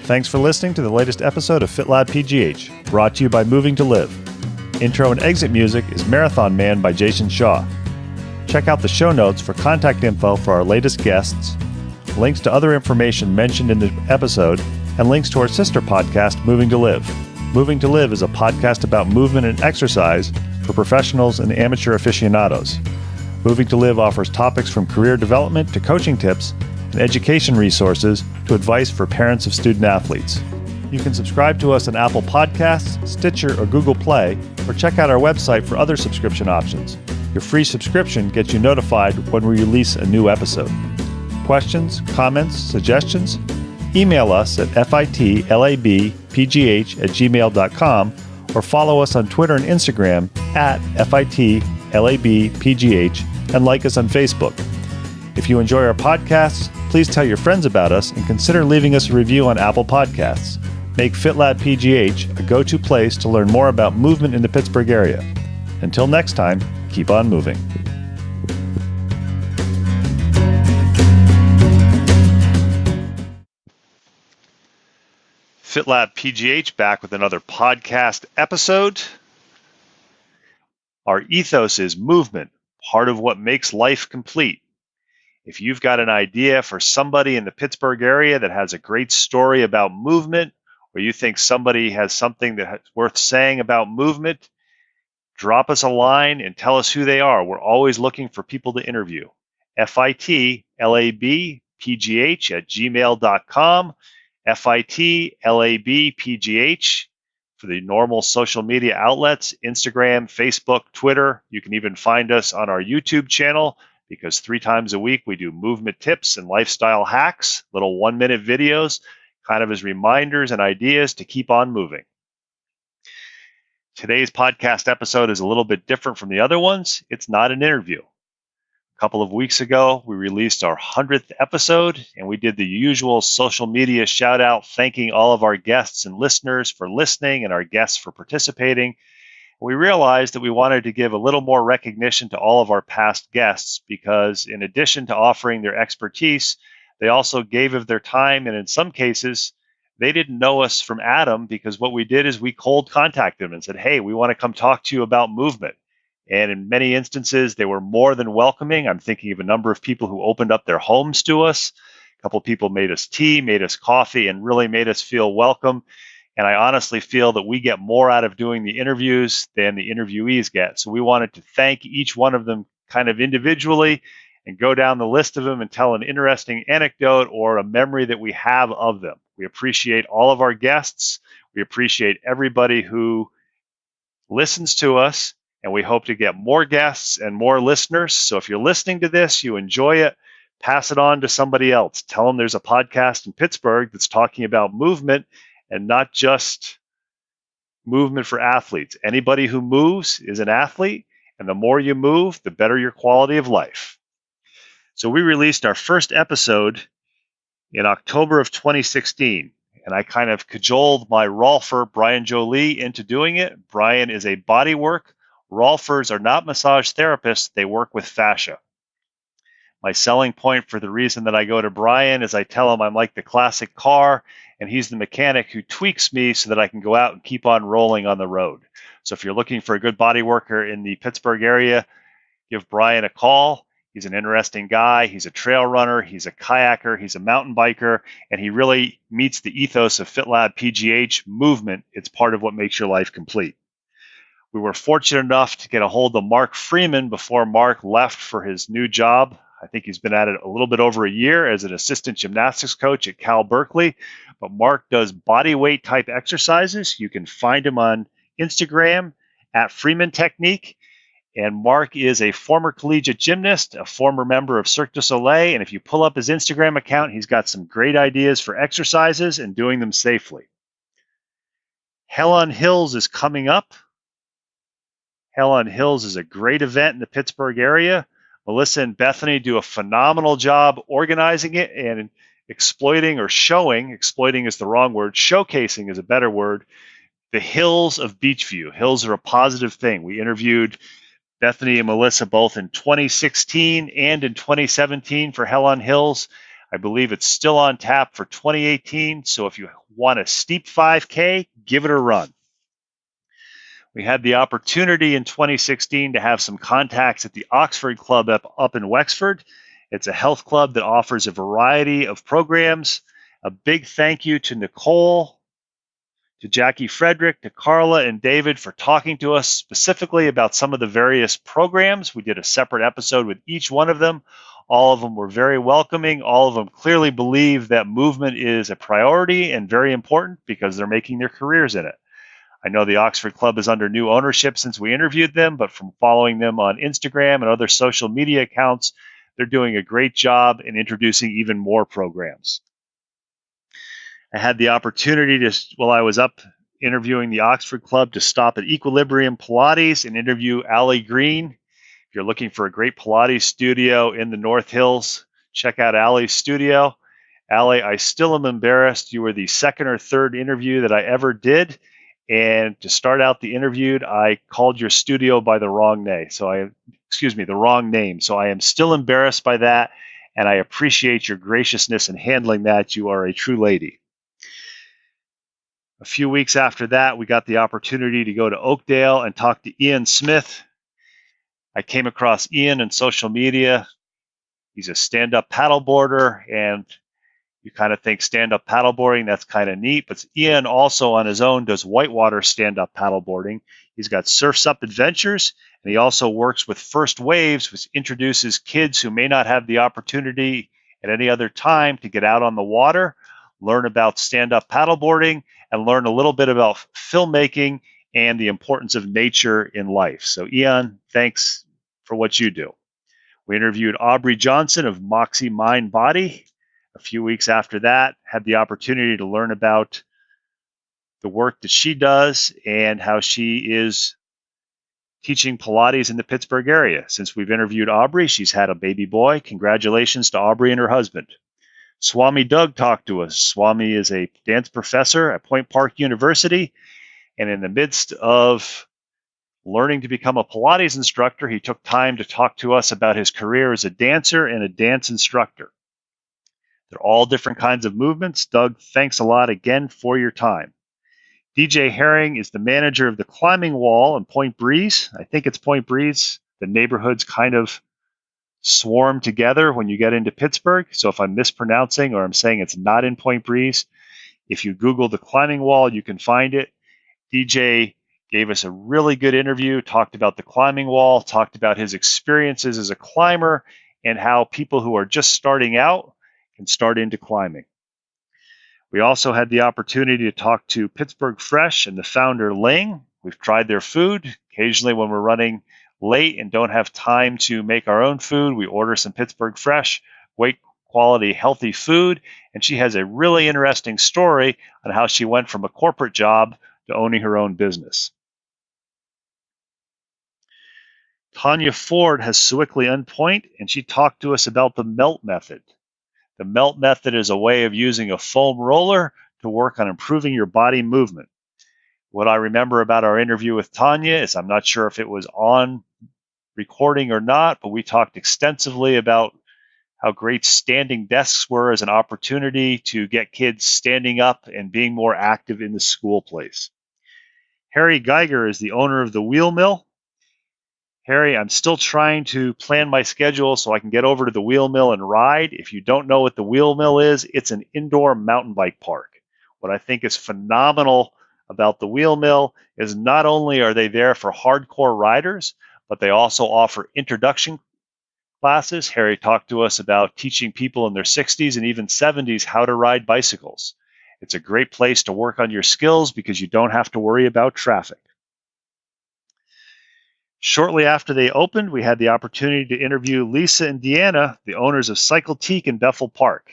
Thanks for listening to the latest episode of FitLabPGH, brought to you by Moving to Live. Intro and exit music is Marathon Man by Jason Shaw. Check out the show notes for contact info for our latest guests, links to other information mentioned in the episode, and links to our sister podcast, Moving to Live. Moving to Live is a podcast about movement and exercise for professionals and amateur aficionados. Moving to Live offers topics from career development to coaching tips and education resources to advice for parents of student athletes. You can subscribe to us on Apple Podcasts, Stitcher, or Google Play, or check out our website for other subscription options. Your free subscription gets you notified when we release a new episode. Questions, comments, suggestions? Email us at fitlabpgh@gmail.com or follow us on Twitter and Instagram at fitlabpgh and like us on Facebook. If you enjoy our podcasts, please tell your friends about us and consider leaving us a review on Apple Podcasts. Make FitLabPGH a go-to place to learn more about movement in the Pittsburgh area. Until next time, keep on moving. FitLabPGH back with another podcast episode. Our ethos is movement, part of what makes life complete. If you've got an idea for somebody in the Pittsburgh area that has a great story about movement, or you think somebody has something that's worth saying about movement, drop us a line and tell us who they are. We're always looking for people to interview. FitLabPGH@gmail.com, FitLabPGH for the normal social media outlets, Instagram, Facebook, Twitter. You can even find us on our YouTube channel, because 3 times a week we do movement tips and lifestyle hacks, little 1-minute videos, kind of as reminders and ideas to keep on moving. Today's podcast episode is a little bit different from the other ones. It's not an interview. A couple of weeks ago, we released our 100th episode, and we did the usual social media shout out, thanking all of our guests and listeners for listening and our guests for participating. We realized that we wanted to give a little more recognition to all of our past guests because in addition to offering their expertise, they also gave of their time, and in some cases, they didn't know us from Adam because what we did is we cold contacted them and said, hey, we want to come talk to you about movement. And in many instances, they were more than welcoming. I'm thinking of a number of people who opened up their homes to us. A couple of people made us tea, made us coffee, and really made us feel welcome. And I honestly feel that we get more out of doing the interviews than the interviewees get. So we wanted to thank each one of them kind of individually and go down the list of them and tell an interesting anecdote or a memory that we have of them. We appreciate all of our guests. We appreciate everybody who listens to us, and we hope to get more guests and more listeners. So if you're listening to this, you enjoy it, pass it on to somebody else. Tell them there's a podcast in Pittsburgh that's talking about movement and not just movement for athletes. Anybody who moves is an athlete, and the more you move, the better your quality of life. So we released our first episode in October of 2016, and I kind of cajoled my Rolfer, Brian Jolie, into doing it. Brian is a bodywork. Rolfers are not massage therapists. They work with fascia. My selling point for the reason that I go to Brian is I tell him I'm like the classic car, and he's the mechanic who tweaks me so that I can go out and keep on rolling on the road. So if you're looking for a good body worker in the Pittsburgh area, give Brian a call. He's an interesting guy. He's a trail runner. He's a kayaker. He's a mountain biker, and he really meets the ethos of FitLabPGH movement. It's part of what makes your life complete. We were fortunate enough to get a hold of Mark Freeman before Mark left for his new job. I think he's been at it a little bit over a year as an assistant gymnastics coach at Cal Berkeley. But Mark does body weight type exercises. You can find him on Instagram at Freeman Technique. And Mark is a former collegiate gymnast, a former member of Cirque du Soleil. And if you pull up his Instagram account, he's got some great ideas for exercises and doing them safely. Hell on Hills is coming up. Hell on Hills is a great event in the Pittsburgh area. Melissa and Bethany do a phenomenal job organizing it and exploiting is the wrong word, showcasing is a better word, the hills of Beachview. Hills are a positive thing. We interviewed Bethany and Melissa both in 2016 and in 2017 for Hell on Hills. I believe it's still on tap for 2018, so if you want a steep 5K, give it a run. We had the opportunity in 2016 to have some contacts at the Oxford Club up in Wexford. It's a health club that offers a variety of programs. A big thank you to Nicole, to Jackie Frederick, to Carla and David for talking to us specifically about some of the various programs. We did a separate episode with each one of them. All of them were very welcoming. All of them clearly believe that movement is a priority and very important because they're making their careers in it. I know the Oxford Club is under new ownership since we interviewed them, but from following them on Instagram and other social media accounts, they're doing a great job in introducing even more programs. I had the opportunity to, while I was up interviewing the Oxford Club, to stop at Equilibrium Pilates and interview Allie Green. If you're looking for a great Pilates studio in the North Hills, check out Allie's studio. Allie, I still am embarrassed. You were the second or third interview that I ever did. And to start out the interview, I called your studio by the wrong name. The wrong name. So I am still embarrassed by that, and I appreciate your graciousness in handling that. You are a true lady. A few weeks after that, we got the opportunity to go to Oakdale and talk to Ian Smith. I came across Ian on social media. He's a stand-up paddleboarder, and you kind of think stand-up paddleboarding, that's kind of neat. But Ian also on his own does whitewater stand-up paddleboarding. He's got Surfs Up Adventures, and he also works with First Waves, which introduces kids who may not have the opportunity at any other time to get out on the water, learn about stand-up paddleboarding, and learn a little bit about filmmaking and the importance of nature in life. So Ian, thanks for what you do. We interviewed Aubrey Johnson of Moxie Mind Body. A few weeks after that, had the opportunity to learn about the work that she does and how she is teaching Pilates in the Pittsburgh area. Since we've interviewed Aubrey, she's had a baby boy. Congratulations to Aubrey and her husband. Swami Doug talked to us. Swami is a dance professor at Point Park University, and in the midst of learning to become a Pilates instructor, he took time to talk to us about his career as a dancer and a dance instructor. They're all different kinds of movements. Doug, thanks a lot again for your time. DJ Herring is the manager of the climbing wall in Point Breeze. I think it's Point Breeze. The neighborhoods kind of swarm together when you get into Pittsburgh. So if I'm mispronouncing or I'm saying it's not in Point Breeze, if you Google the climbing wall, you can find it. DJ gave us a really good interview, talked about the climbing wall, talked about his experiences as a climber and how people who are just starting out can start into climbing. We also had the opportunity to talk to Pittsburgh Fresh and the founder, Ling. We've tried their food. Occasionally when we're running late and don't have time to make our own food, we order some Pittsburgh Fresh, great quality, healthy food. And she has a really interesting story on how she went from a corporate job to owning her own business. Tanya Ford has Sewickley on Point, and she talked to us about the melt method. The melt method is a way of using a foam roller to work on improving your body movement. What I remember about our interview with Tanya is I'm not sure if it was on recording or not, but we talked extensively about how great standing desks were as an opportunity to get kids standing up and being more active in the school place. Harry Geiger is the owner of the Wheel Mill. Harry, I'm still trying to plan my schedule so I can get over to the Wheel Mill and ride. If you don't know what the Wheel Mill is, it's an indoor mountain bike park. What I think is phenomenal about the Wheel Mill is not only are they there for hardcore riders, but they also offer introduction classes. Harry talked to us about teaching people in their 60s and even 70s how to ride bicycles. It's a great place to work on your skills because you don't have to worry about traffic. Shortly after they opened, we had the opportunity to interview Lisa and Deanna, the owners of Cycletique in Bethel Park.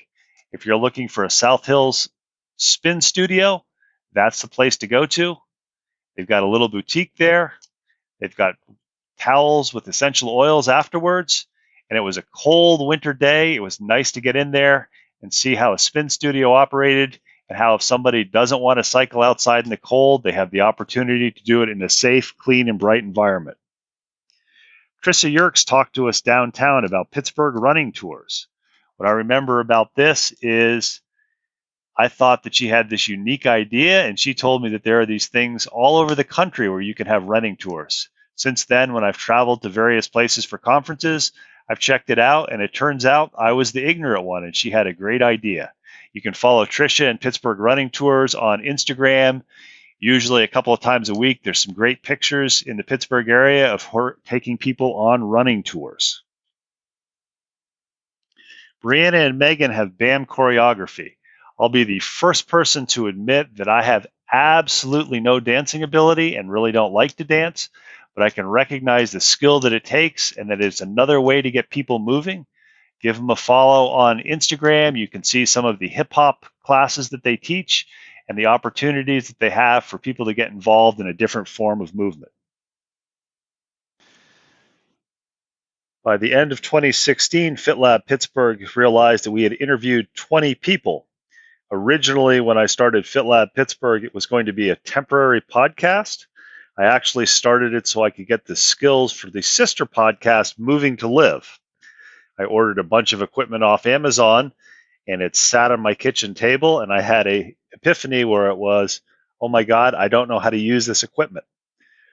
If you're looking for a South Hills spin studio, that's the place to go to. They've got a little boutique there. They've got towels with essential oils afterwards. And it was a cold winter day. It was nice to get in there and see how a spin studio operated and how if somebody doesn't want to cycle outside in the cold, they have the opportunity to do it in a safe, clean, and bright environment. Trissa Yerkes talked to us downtown about Pittsburgh running tours. What I remember about this is I thought that she had this unique idea, and she told me that there are these things all over the country where you can have running tours. Since then, when I've traveled to various places for conferences, I've checked it out, and it turns out I was the ignorant one, and she had a great idea. You can follow Tricia and Pittsburgh Running Tours on Instagram. Usually a couple of times a week, there's some great pictures in the Pittsburgh area of her taking people on running tours. Brianna and Megan have BAM choreography. I'll be the first person to admit that I have absolutely no dancing ability and really don't like to dance, but I can recognize the skill that it takes and that it's another way to get people moving. Give them a follow on Instagram. You can see some of the hip hop classes that they teach and the opportunities that they have for people to get involved in a different form of movement. By the end of 2016, FitLab Pittsburgh realized that we had interviewed 20 people. Originally, when I started FitLab Pittsburgh, it was going to be a temporary podcast. I actually started it so I could get the skills for the sister podcast, Moving to Live. I ordered a bunch of equipment off Amazon, and it sat on my kitchen table, and I had an epiphany where it was, oh my God, I don't know how to use this equipment.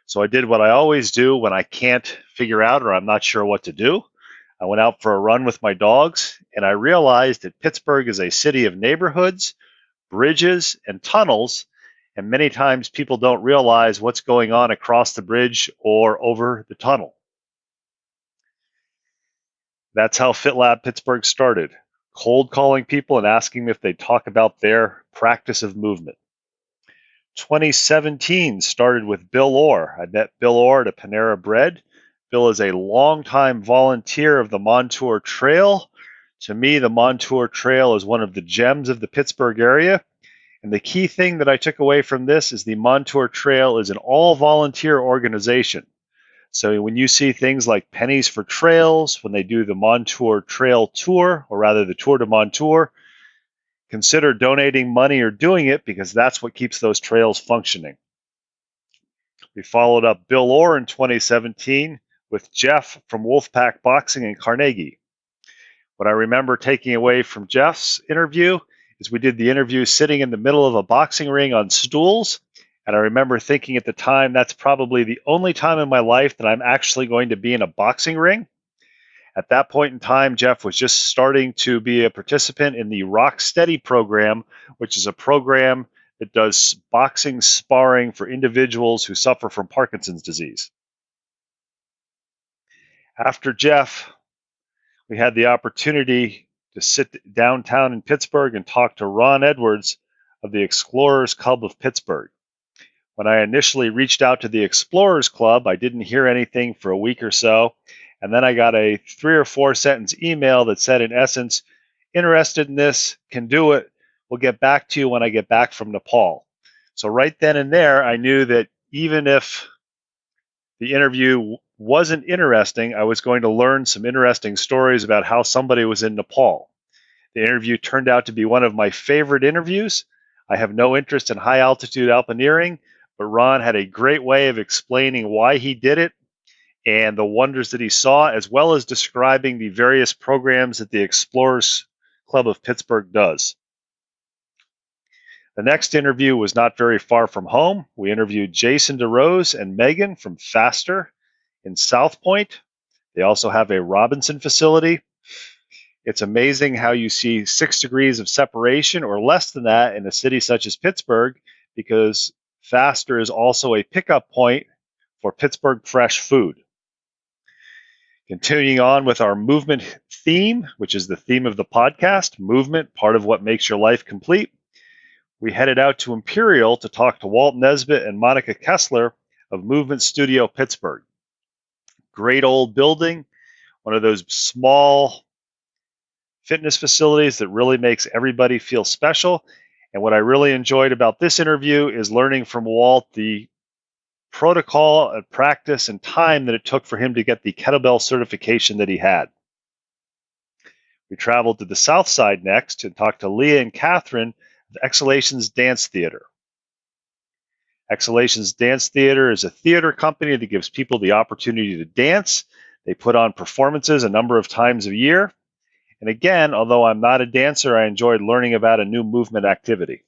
So I did what I always do when I can't figure out or I'm not sure what to do. I went out for a run with my dogs, and I realized that Pittsburgh is a city of neighborhoods, bridges, and tunnels, and many times people don't realize what's going on across the bridge or over the tunnel. That's how FitLab Pittsburgh started, cold calling people and asking if they'd talk about their practice of movement. 2017 started with Bill Orr. I met Bill Orr at a Panera Bread. Bill is a longtime volunteer of the Montour Trail. To me, the Montour Trail is one of the gems of the Pittsburgh area. And the key thing that I took away from this is the Montour Trail is an all-volunteer organization. So when you see things like Pennies for Trails, when they do the Montour Trail Tour, or rather the Tour de Montour, consider donating money or doing it because that's what keeps those trails functioning. We followed up Bill Orr in 2017 with Jeff from Wolfpack Boxing in Carnegie. What I remember taking away from Jeff's interview is we did the interview sitting in the middle of a boxing ring on stools, and I remember thinking at the time that's probably the only time in my life that I'm actually going to be in a boxing ring. At that point in time, Jeff was just starting to be a participant in the Rock Steady program, which is a program that does boxing sparring for individuals who suffer from Parkinson's disease. After Jeff, we had the opportunity to sit downtown in Pittsburgh and talk to Ron Edwards of the Explorers Club of Pittsburgh. When I initially reached out to the Explorers Club, I didn't hear anything for a week or so, and then I got a 3 or 4 sentence email that said, in essence, interested in this, can do it, we'll get back to you when I get back from Nepal. So right then and there, I knew that even if the interview wasn't interesting, I was going to learn some interesting stories about how somebody was in Nepal. The interview turned out to be one of my favorite interviews. I have no interest in high altitude alpineering, but Ron had a great way of explaining why he did it and the wonders that he saw, as well as describing the various programs that the Explorers Club of Pittsburgh does. The next interview was not very far from home. We interviewed Jason DeRose and Megan from Faster in South Point. They also have a Robinson facility. It's amazing how you see 6 degrees of separation or less than that in a city such as Pittsburgh, because Faster is also a pickup point for Pittsburgh fresh food. Continuing on with our movement theme, which is the theme of the podcast, movement, part of what makes your life complete. We headed out to Imperial to talk to Walt Nesbitt and Monica Kessler of Movement Studio Pittsburgh. Great old building, one of those small fitness facilities that really makes everybody feel special. And what I really enjoyed about this interview is learning from Walt the protocol and practice and time that it took for him to get the kettlebell certification that he had. We traveled to the South Side next and talked to Leah and Catherine of Exhalations Dance Theater. Exhalations Dance Theater is a theater company that gives people the opportunity to dance. They put on performances a number of times a year. And again, although I'm not a dancer, I enjoyed learning about a new movement activity.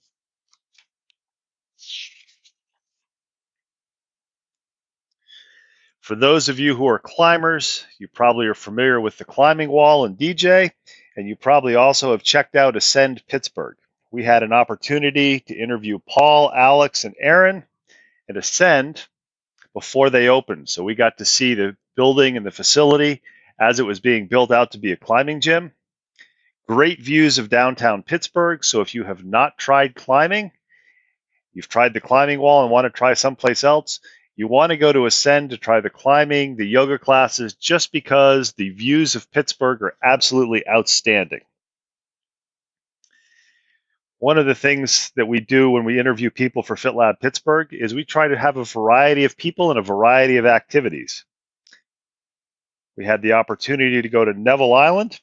For those of you who are climbers, you probably are familiar with the climbing wall and DJ, and you probably also have checked out Ascend Pittsburgh. We had an opportunity to interview Paul, Alex, and Erin at Ascend before they opened. So we got to see the building and the facility as it was being built out to be a climbing gym. Great views of downtown Pittsburgh. So if you have not tried climbing, you've tried the climbing wall and want to try someplace else, you want to go to Ascend to try the climbing, the yoga classes, just because the views of Pittsburgh are absolutely outstanding. One of the things that we do when we interview people for FitLab Pittsburgh is we try to have a variety of people and a variety of activities. We had the opportunity to go to Neville Island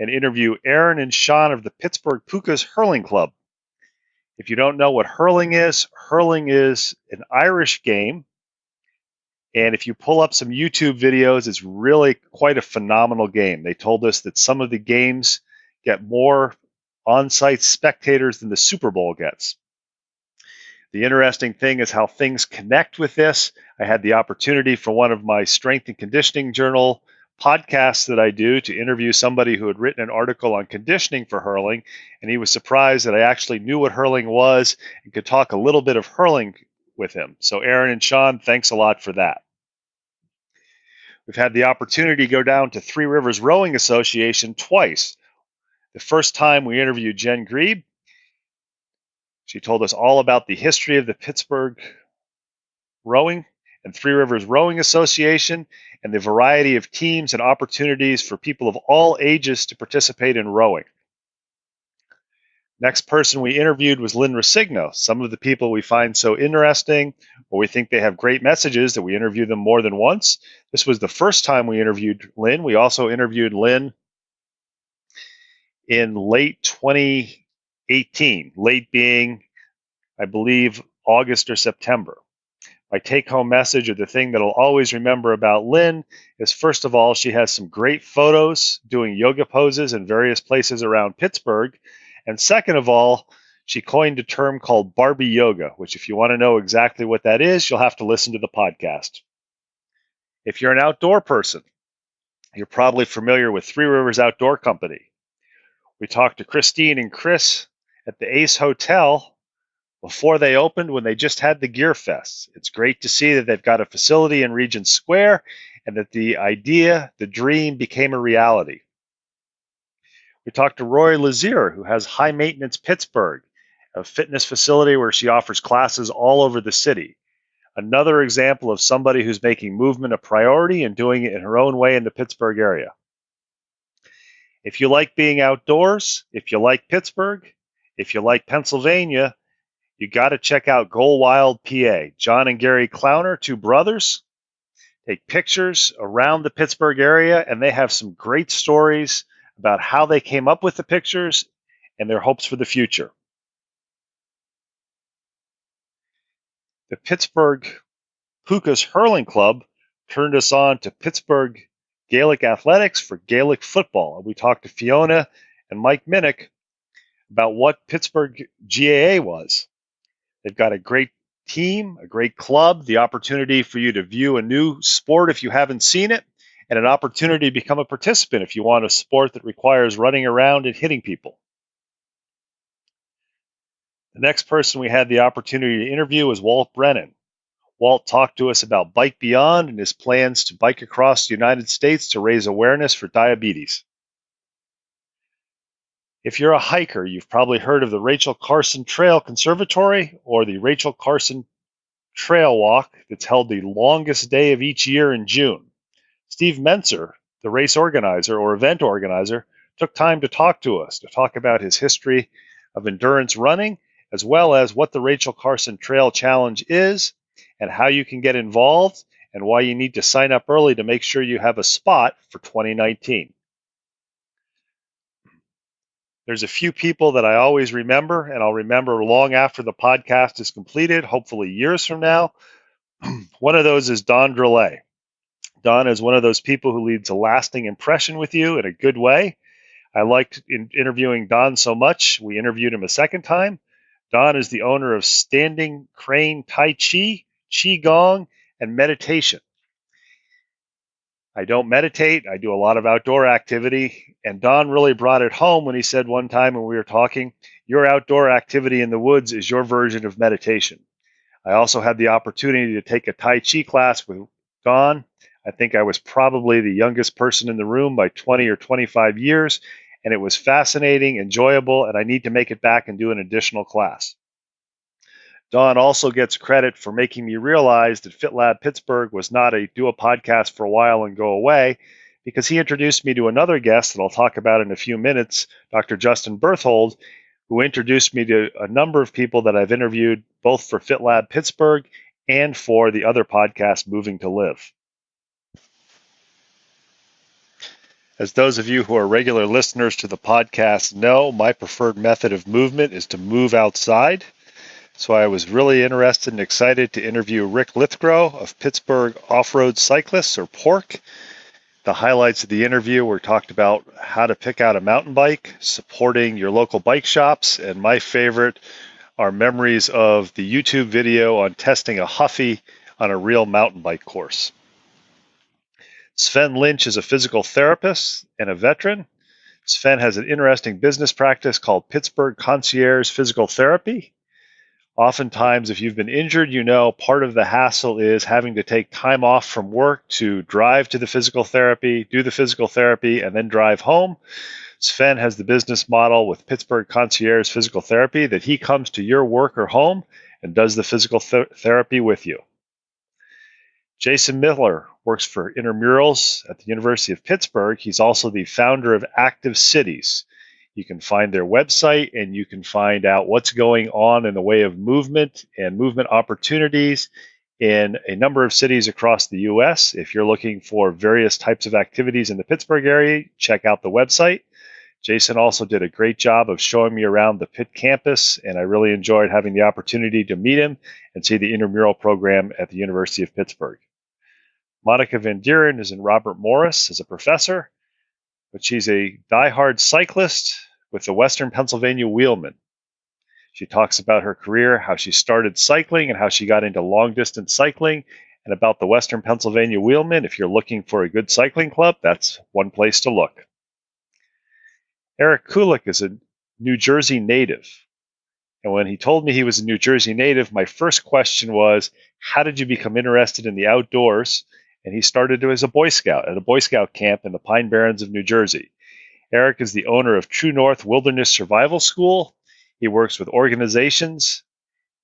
and interview Erin and Sean of the Pittsburgh Pukas Hurling Club. If you don't know what hurling is an Irish game. And if you pull up some YouTube videos, it's really quite a phenomenal game. They told us that some of the games get more on-site spectators than the Super Bowl gets. The interesting thing is how things connect with this. I had the opportunity for one of my Strength and Conditioning Journal podcasts that I do to interview somebody who had written an article on conditioning for hurling, and he was surprised that I actually knew what hurling was and could talk a little bit of hurling with him. So Erin and Sean, thanks a lot for that. We've had the opportunity to go down to Three Rivers Rowing Association twice. The first time we interviewed Jen Grebe. She told us all about the history of the Pittsburgh Rowing and Three Rivers Rowing Association and the variety of teams and opportunities for people of all ages to participate in rowing. Next person we interviewed was Lynn Rosigno. Some of the people we find so interesting or we think they have great messages that we interview them more than once. This was the first time we interviewed Lynn. We also interviewed Lynn in late 2018, late being, I believe, August or September. My take-home message, or the thing that I'll always remember about Lynn, is first of all, she has some great photos doing yoga poses in various places around Pittsburgh. And second of all, she coined a term called Barbie Yoga, which if you want to know exactly what that is, you'll have to listen to the podcast. If you're an outdoor person, you're probably familiar with Three Rivers Outdoor Company. We talked to Christine and Chris at the Ace Hotel before they opened when they just had the Gear Fest. It's great to see that they've got a facility in Regent Square and that the idea, the dream, became a reality. We talked to Roy Lazier, who has High Maintenance Pittsburgh, a fitness facility where she offers classes all over the city. Another example of somebody who's making movement a priority and doing it in her own way in the Pittsburgh area. If you like being outdoors, if you like Pittsburgh, if you like Pennsylvania, you got to check out Go Wild PA. John and Gary Clowner, two brothers, take pictures around the Pittsburgh area, and they have some great stories about how they came up with the pictures and their hopes for the future. The Pittsburgh Pukas Hurling Club turned us on to Pittsburgh Gaelic Athletics for Gaelic football. We talked to Fiona and Mike Minnick about what Pittsburgh GAA was. They've got a great team, a great club, the opportunity for you to view a new sport if you haven't seen it, and an opportunity to become a participant if you want a sport that requires running around and hitting people. The next person we had the opportunity to interview was Walt Brennan. Walt talked to us about Bike Beyond and his plans to bike across the United States to raise awareness for diabetes. If you're a hiker, you've probably heard of the Rachel Carson Trail Conservatory or the Rachel Carson Trail Walk that's held the longest day of each year in June. Steve Menser, the race organizer or event organizer, took time to talk to us, to talk about his history of endurance running, as well as what the Rachel Carson Trail Challenge is and how you can get involved and why you need to sign up early to make sure you have a spot for 2019. There's a few people that I always remember, and I'll remember long after the podcast is completed, hopefully years from now. One of those is Don Drolet. Don is one of those people who leaves a lasting impression with you in a good way. I liked interviewing Don so much, we interviewed him a second time. Don is the owner of Standing Crane Tai Chi, Qigong, and meditation. I don't meditate. I do a lot of outdoor activity. And Don really brought it home when he said one time when we were talking, your outdoor activity in the woods is your version of meditation. I also had the opportunity to take a Tai Chi class with Don. I think I was probably the youngest person in the room by 20 or 25 years, and it was fascinating, enjoyable, and I need to make it back and do an additional class. Don also gets credit for making me realize that FitLab Pittsburgh was not a do a podcast for a while and go away, because he introduced me to another guest that I'll talk about in a few minutes, Dr. Justin Berthold, who introduced me to a number of people that I've interviewed both for FitLab Pittsburgh and for the other podcast, Moving to Live. As those of you who are regular listeners to the podcast know, my preferred method of movement is to move outside. So I was really interested and excited to interview Rick Lithgrow of Pittsburgh Off-Road Cyclists, or PORC. The highlights of the interview were talked about how to pick out a mountain bike, supporting your local bike shops, and my favorite are memories of the YouTube video on testing a Huffy on a real mountain bike course. Sven Lynch is a physical therapist and a veteran. Sven has an interesting business practice called Pittsburgh Concierge Physical Therapy. Oftentimes, if you've been injured, you know part of the hassle is having to take time off from work to drive to the physical therapy, do the physical therapy, and then drive home. Sven has the business model with Pittsburgh Concierge Physical Therapy that he comes to your work or home and does the physical therapy with you. Jason Miller works for Intramurals at the University of Pittsburgh. He's also the founder of Active Cities. You can find their website and you can find out what's going on in the way of movement and movement opportunities in a number of cities across the U.S. If you're looking for various types of activities in the Pittsburgh area, check out the website. Jason also did a great job of showing me around the Pitt campus, and I really enjoyed having the opportunity to meet him and see the intramural program at the University of Pittsburgh. Monica Van Dieren is in Robert Morris as a professor, but she's a diehard cyclist with the Western Pennsylvania Wheelmen. She talks about her career, how she started cycling and how she got into long-distance cycling, and about the Western Pennsylvania Wheelmen. If you're looking for a good cycling club, that's one place to look. Eric Kulik is a New Jersey native. And when he told me he was a New Jersey native, my first question was, how did you become interested in the outdoors? And he started as a Boy Scout at a Boy Scout camp in the Pine Barrens of New Jersey. Eric is the owner of True North Wilderness Survival School. He works with organizations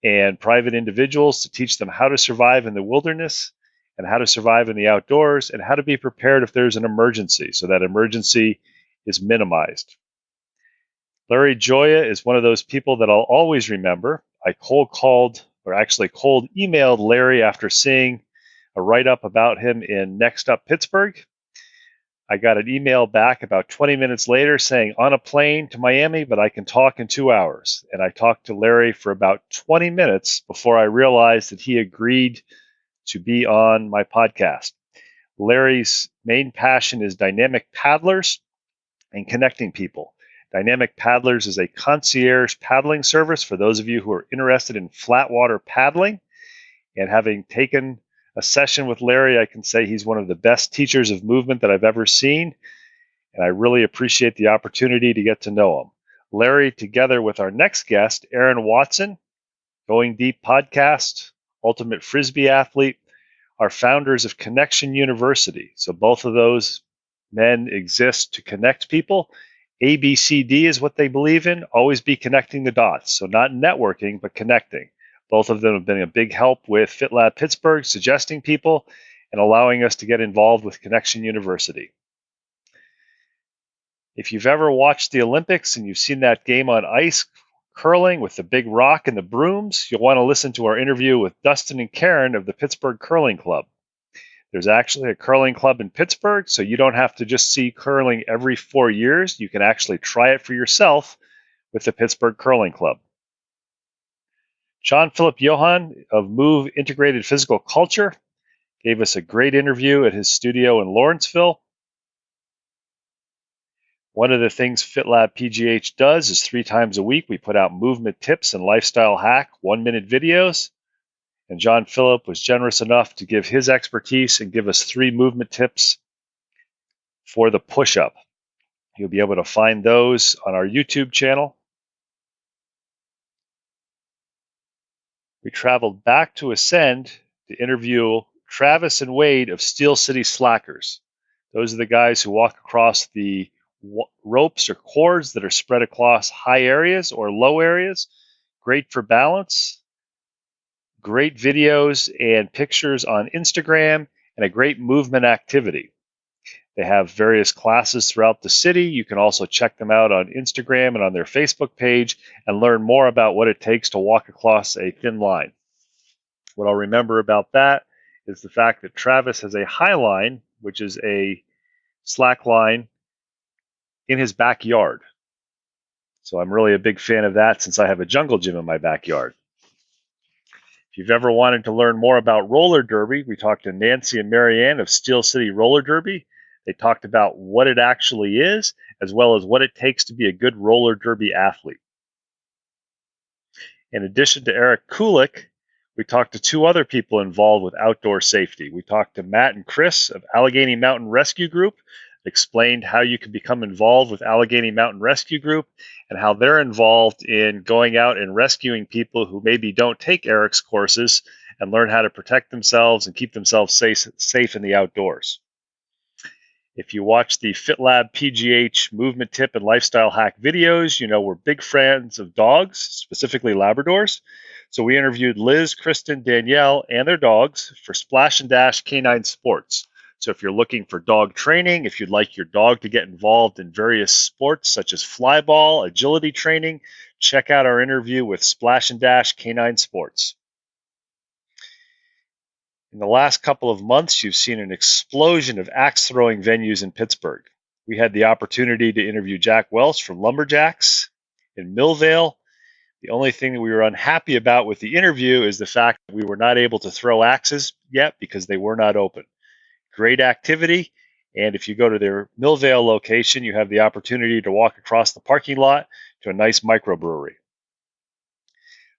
and private individuals to teach them how to survive in the wilderness and how to survive in the outdoors and how to be prepared if there's an emergency, so that emergency is minimized. Larry Joya is one of those people that I'll always remember. I cold emailed Larry after seeing a write-up about him in Next Up Pittsburgh. I got an email back about 20 minutes later saying, on a plane to Miami, but I can talk in 2 hours. And I talked to Larry for about 20 minutes before I realized that he agreed to be on my podcast. Larry's main passion is dynamic paddlers and connecting people. Dynamic Paddlers is a concierge paddling service for those of you who are interested in flat water paddling. And having taken a session with Larry, I can say he's one of the best teachers of movement that I've ever seen, and I really appreciate the opportunity to get to know him. Larry, together with our next guest, Erin Watson, Going Deep Podcast, Ultimate Frisbee athlete, are founders of Connection University. So both of those men exist to connect people. ABCD is what they believe in, always be connecting the dots. So not networking, but connecting. Both of them have been a big help with FitLab Pittsburgh, suggesting people and allowing us to get involved with Connection University. If you've ever watched the Olympics and you've seen that game on ice, curling with the big rock and the brooms, you'll want to listen to our interview with Dustin and Karen of the Pittsburgh Curling Club. There's actually a curling club in Pittsburgh, so you don't have to just see curling every 4 years. You can actually try it for yourself with the Pittsburgh Curling Club. John Philip Johann of Move Integrated Physical Culture gave us a great interview at his studio in Lawrenceville. One of the things FitLabPGH does is 3 times a week we put out movement tips and lifestyle hack 1-minute videos. And John Phillip was generous enough to give his expertise and give us 3 movement tips for the push-up. You'll be able to find those on our YouTube channel. We traveled back to Ascend to interview Travis and Wade of Steel City Slackers. Those are the guys who walk across the ropes or cords that are spread across high areas or low areas. Great for balance. Great videos and pictures on Instagram, and a great movement activity. They have various classes throughout the city. You can also check them out on Instagram and on their Facebook page and learn more about what it takes to walk across a thin line. What I'll remember about that is the fact that Travis has a high line, which is a slack line, in his backyard. So I'm really a big fan of that since I have a jungle gym in my backyard. If you've ever wanted to learn more about roller derby, we talked to Nancy and Marianne of Steel City Roller Derby. They talked about what it actually is, as well as what it takes to be a good roller derby athlete. In addition to Eric Kulik, we talked to 2 other people involved with outdoor safety. We talked to Matt and Chris of Allegheny Mountain Rescue Group, explained how you can become involved with Allegheny Mountain Rescue Group and how they're involved in going out and rescuing people who maybe don't take Eric's courses and learn how to protect themselves and keep themselves safe in the outdoors. If you watch the FitLabPGH movement tip and lifestyle hack videos, you know we're big fans of dogs, specifically Labradors. So we interviewed Liz, Kristen, Danielle, and their dogs for Splash and Dash Canine Sports. So if you're looking for dog training, if you'd like your dog to get involved in various sports such as flyball, agility training, check out our interview with Splash and Dash Canine Sports. In the last couple of months, you've seen an explosion of axe-throwing venues in Pittsburgh. We had the opportunity to interview Jack Welch from Lumberjacks in Millvale. The only thing that we were unhappy about with the interview is the fact that we were not able to throw axes yet because they were not open. Great activity, and if you go to their Millvale location, you have the opportunity to walk across the parking lot to a nice microbrewery.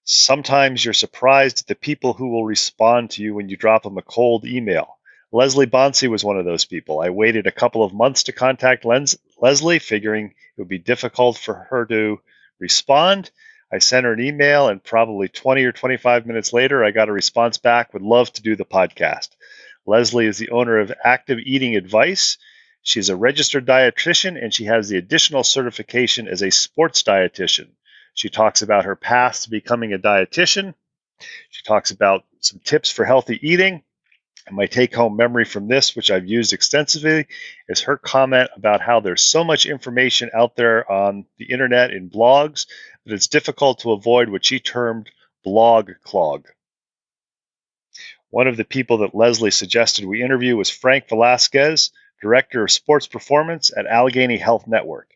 Sometimes you're surprised at the people who will respond to you when you drop them a cold email. Leslie Bonsi was one of those people. I waited a couple of months to contact Leslie, figuring it would be difficult for her to respond. I sent her an email, and probably 20 or 25 minutes later, I got a response back, would love to do the podcast. Leslie is the owner of Active Eating Advice. She's a registered dietitian, and she has the additional certification as a sports dietitian. She talks about her path to becoming a dietitian. She talks about some tips for healthy eating. And my take-home memory from this, which I've used extensively, is her comment about how there's so much information out there on the internet in blogs that it's difficult to avoid what she termed blog clog. One of the people that Leslie suggested we interview was Frank Velasquez, Director of Sports Performance at Allegheny Health Network.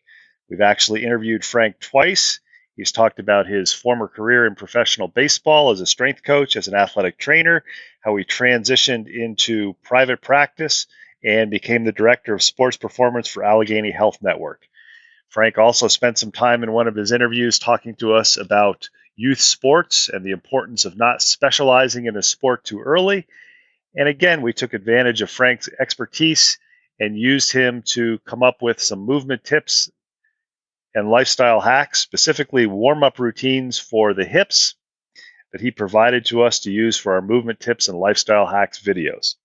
We've actually interviewed Frank twice. He's talked about his former career in professional baseball as a strength coach, as an athletic trainer, how he transitioned into private practice and became the Director of Sports Performance for Allegheny Health Network. Frank also spent some time in one of his interviews talking to us about youth sports and the importance of not specializing in a sport too early. And again, we took advantage of Frank's expertise and used him to come up with some movement tips and lifestyle hacks, specifically warm-up routines for the hips that he provided to us to use for our movement tips and lifestyle hacks videos.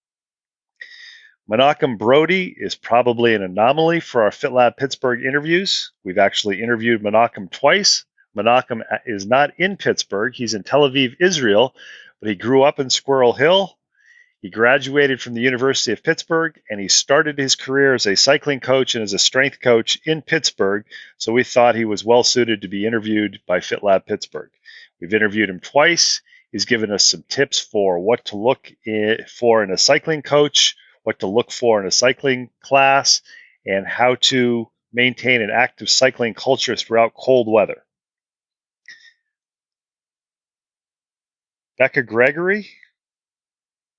Menachem Brody is probably an anomaly for our FitLab Pittsburgh interviews. We've actually interviewed Menachem twice. Menachem is not in Pittsburgh. He's in Tel Aviv, Israel, but he grew up in Squirrel Hill. He graduated from the University of Pittsburgh, and he started his career as a cycling coach and as a strength coach in Pittsburgh, so we thought he was well suited to be interviewed by FitLab Pittsburgh. We've interviewed him twice. He's given us some tips for what to look for in a cycling coach, what to look for in a cycling class, and how to maintain an active cycling culture throughout cold weather. Becca Gregory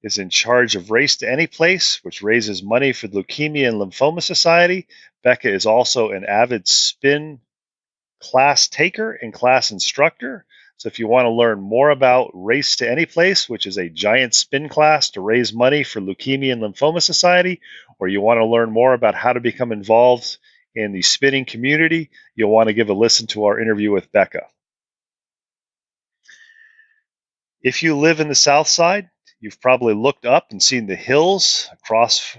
is in charge of Race to Any Place, which raises money for the Leukemia and Lymphoma Society. Becca is also an avid spin class taker and class instructor. So if you want to learn more about Race to Any Place, which is a giant spin class to raise money for Leukemia and Lymphoma Society, or you want to learn more about how to become involved in the spinning community, you'll want to give a listen to our interview with Becca. If you live in the South Side, you've probably looked up and seen the hills across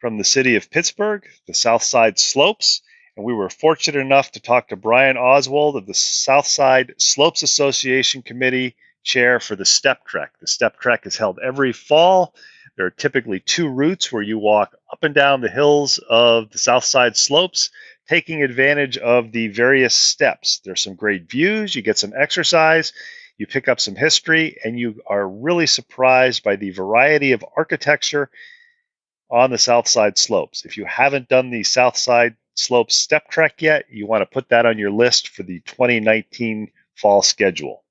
from the city of Pittsburgh, the Southside Slopes, and we were fortunate enough to talk to Brian Oswald of the Southside Slopes Association Committee Chair for the Step Trek. The Step Trek is held every fall. There are typically 2 routes where you walk up and down the hills of the Southside Slopes, taking advantage of the various steps. There's some great views, you get some exercise, you pick up some history, and you are really surprised by the variety of architecture on the Southside Slopes. If you haven't done the Southside Slopes Step Trek yet, you want to put that on your list for the 2019 fall schedule.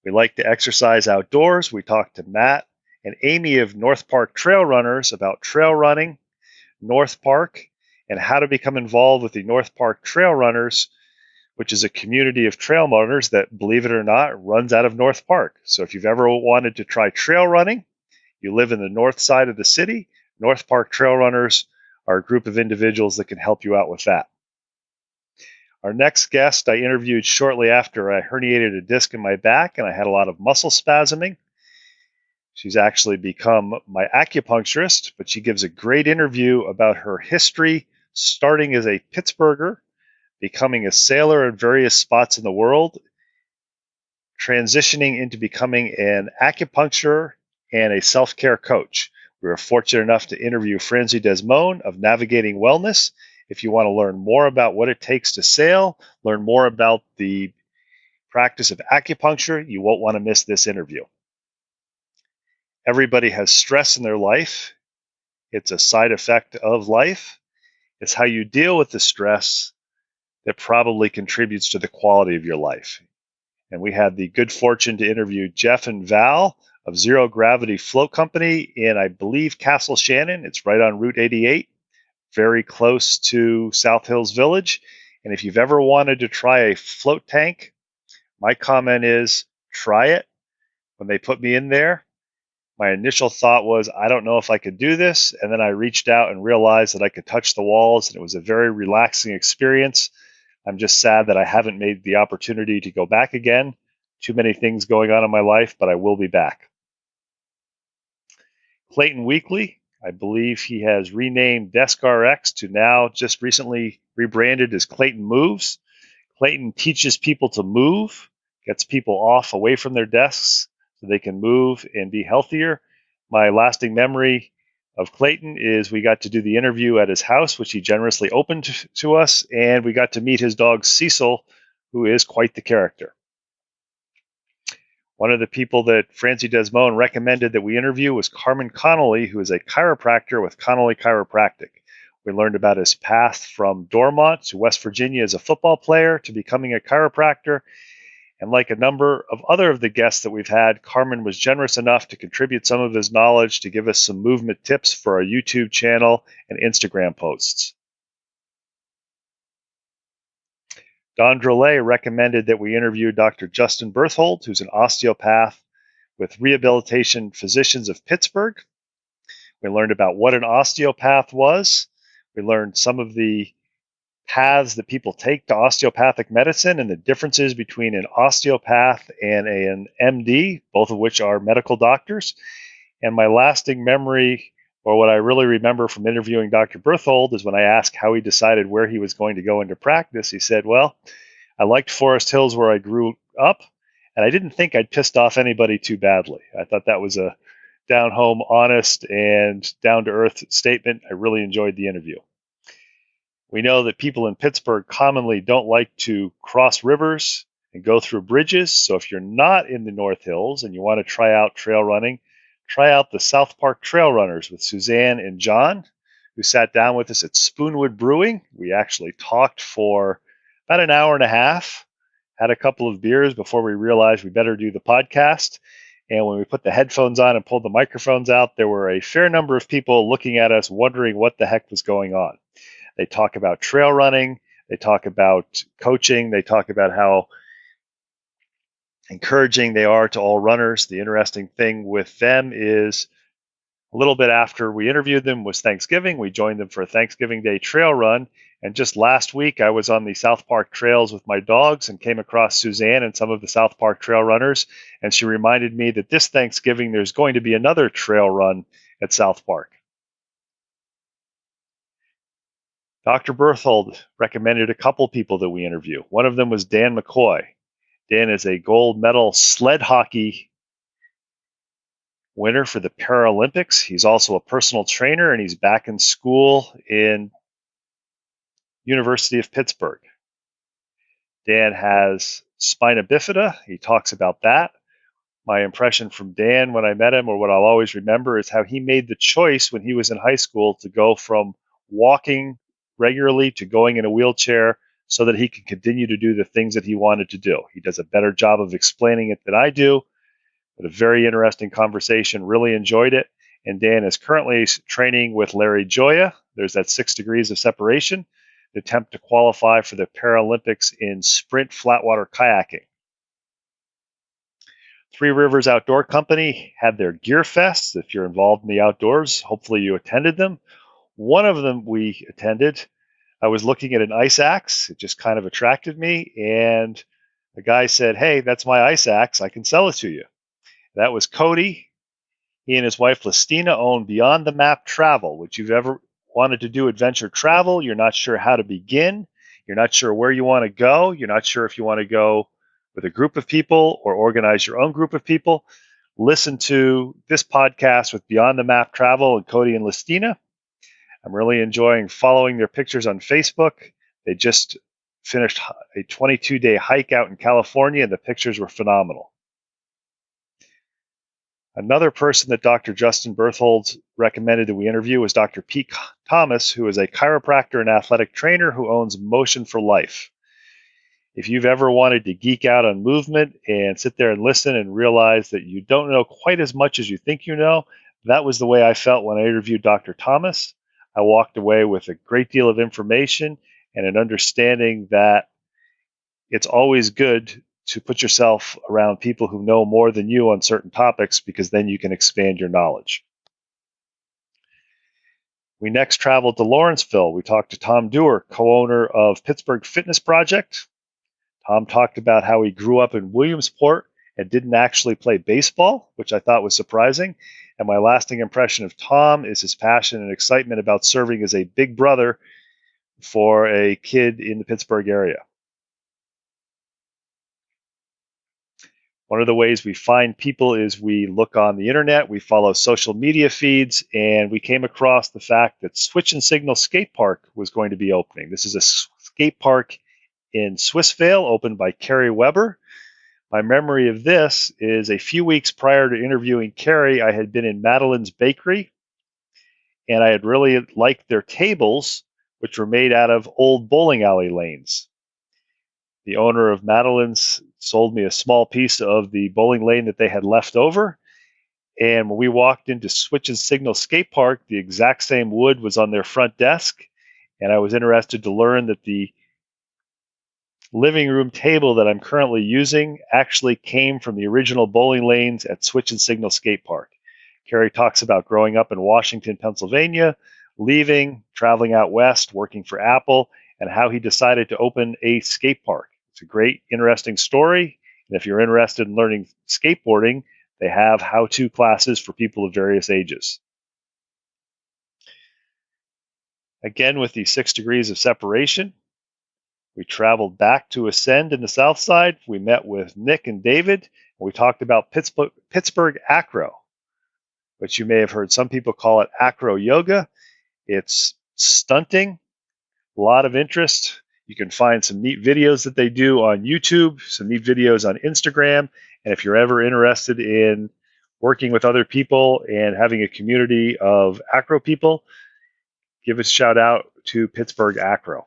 We like to exercise outdoors. We talked to Matt and Amy of North Park Trail Runners about trail running, North Park, and how to become involved with the North Park Trail Runners, which is a community of trail runners that, believe it or not, runs out of North Park. So if you've ever wanted to try trail running, you live in the north side of the city, North Park Trail Runners are a group of individuals that can help you out with that. Our next guest I interviewed shortly after I herniated a disc in my back and I had a lot of muscle spasming. She's actually become my acupuncturist, but she gives a great interview about her history, starting as a Pittsburgher, becoming a sailor in various spots in the world, transitioning into becoming an acupuncturist and a self-care coach. We were fortunate enough to interview Fonzi of Navigating Wellness. If you want to learn more about what it takes to sail, learn more about the practice of acupuncture, you won't want to miss this interview. Everybody has stress in their life. It's a side effect of life. It's how you deal with the stress that probably contributes to the quality of your life. And we had the good fortune to interview Jeff and Val of Zero Gravity Float Company in, I believe, Castle Shannon. It's right on Route 88, very close to South Hills Village. And if you've ever wanted to try a float tank, my comment is try it. When they put me in there, my initial thought was, I don't know if I could do this. And then I reached out and realized that I could touch the walls, and it was a very relaxing experience. I'm just sad that I haven't made the opportunity to go back again. Too many things going on in my life, but I will be back. Clayton Weekly, I believe he has renamed DeskRx to now just recently rebranded as Clayton Moves. Clayton teaches people to move, gets people off away from their desks so they can move and be healthier. My lasting memory of Clayton is we got to do the interview at his house, which he generously opened to us, and we got to meet his dog Cecil, who is quite the character. One of the people that Francie Desmond recommended that we interview was Carmen Connelly, who is a chiropractor with Connelly Chiropractic. We learned about his path from Dormont to West Virginia as a football player to becoming a chiropractor. And like a number of other of the guests that we've had, Carmen was generous enough to contribute some of his knowledge to give us some movement tips for our YouTube channel and Instagram posts. Don Drolet recommended that we interview Dr. Justin Berthold, who's an osteopath with Rehabilitation Physicians of Pittsburgh. We learned about what an osteopath was. We learned some of the paths that people take to osteopathic medicine and the differences between an osteopath and an MD, both of which are medical doctors. And my lasting memory, or what I really remember from interviewing Dr. Berthold, is when I asked how he decided where he was going to go into practice. He said, well, I liked Forest Hills where I grew up, and I didn't think I'd pissed off anybody too badly. I thought that was a down-home, honest, and down-to-earth statement. I really enjoyed the interview. We know that people in Pittsburgh commonly don't like to cross rivers and go through bridges. So if you're not in the North Hills and you want to try out trail running, try out the South Park Trail Runners with Suzanne and John, who sat down with us at Spoonwood Brewing. We actually talked for about an hour and a half, had a couple of beers before we realized we better do the podcast. And when we put the headphones on and pulled the microphones out, there were a fair number of people looking at us, wondering what the heck was going on. They talk about trail running. They talk about coaching. They talk about how encouraging they are to all runners. The interesting thing with them is a little bit after we interviewed them was Thanksgiving. We joined them for a Thanksgiving Day trail run. And just last week, I was on the South Park trails with my dogs and came across Suzanne and some of the South Park trail runners. And she reminded me that this Thanksgiving, there's going to be another trail run at South Park. Dr. Berthold recommended a couple people that we interview. One of them was Dan McCoy. Dan is a gold medal sled hockey winner for the Paralympics. He's also a personal trainer, and he's back in school in University of Pittsburgh. Dan has spina bifida. He talks about that. My impression from Dan when I met him, or what I'll always remember, is how he made the choice when he was in high school to go from walking regularly to going in a wheelchair so that he could continue to do the things that he wanted to do. He does a better job of explaining it than I do, but a very interesting conversation. Really enjoyed it. And Dan is currently training with Larry Joya. There's that 6 degrees of separation, to attempt to qualify for the Paralympics in sprint flatwater kayaking. Three Rivers Outdoor Company had their Gear Fest. If you're involved in the outdoors, hopefully you attended them. One of them we attended. I was looking at an ice axe. It just kind of attracted me. And the guy said, "Hey, that's my ice axe. I can sell it to you." That was Cody. He and his wife, Listina, own Beyond the Map Travel, which you've ever wanted to do adventure travel. You're not sure how to begin. You're not sure where you want to go. You're not sure if you want to go with a group of people or organize your own group of people. Listen to this podcast with Beyond the Map Travel and Cody and Listina. I'm really enjoying following their pictures on Facebook. They just finished a 22-day hike out in California, and the pictures were phenomenal. Another person that Dr. Justin Berthold recommended that we interview was Dr. Pete Thomas, who is a chiropractor and athletic trainer who owns Motion for Life. If you've ever wanted to geek out on movement and sit there and listen and realize that you don't know quite as much as you think you know, that was the way I felt when I interviewed Dr. Thomas. I walked away with a great deal of information and an understanding that it's always good to put yourself around people who know more than you on certain topics, because then you can expand your knowledge. We next traveled to Lawrenceville. We talked to Tom Dewar, co-owner of Pittsburgh Fitness Project. Tom talked about how he grew up in Williamsport and didn't actually play baseball, which I thought was surprising. And my lasting impression of Tom is his passion and excitement about serving as a big brother for a kid in the Pittsburgh area. One of the ways we find people is we look on the internet, we follow social media feeds, and we came across the fact that Switch and Signal Skate Park was going to be opening. This is a skate park in Swissvale, opened by Carrie Weber. My memory of this is a few weeks prior to interviewing Carrie, I had been in Madeline's Bakery, and I had really liked their tables, which were made out of old bowling alley lanes. The owner of Madeline's sold me a small piece of the bowling lane that they had left over. And when we walked into Switch and Signal Skate Park, the exact same wood was on their front desk. And I was interested to learn that the living room table that I'm currently using actually came from the original bowling lanes at Switch and Signal Skate Park. Carrie talks about growing up in Washington, Pennsylvania, leaving, traveling out west, working for Apple, and how he decided to open a skate park. It's a great, interesting story. And if you're interested in learning skateboarding, they have how-to classes for people of various ages. Again, with the 6 degrees of separation, we traveled back to Ascend in the South Side. We met with Nick and David, and we talked about Pittsburgh Acro, which you may have heard some people call it acro yoga. It's stunting, a lot of interest. You can find some neat videos that they do on YouTube, some neat videos on Instagram. And if you're ever interested in working with other people and having a community of acro people, give a shout out to Pittsburgh Acro.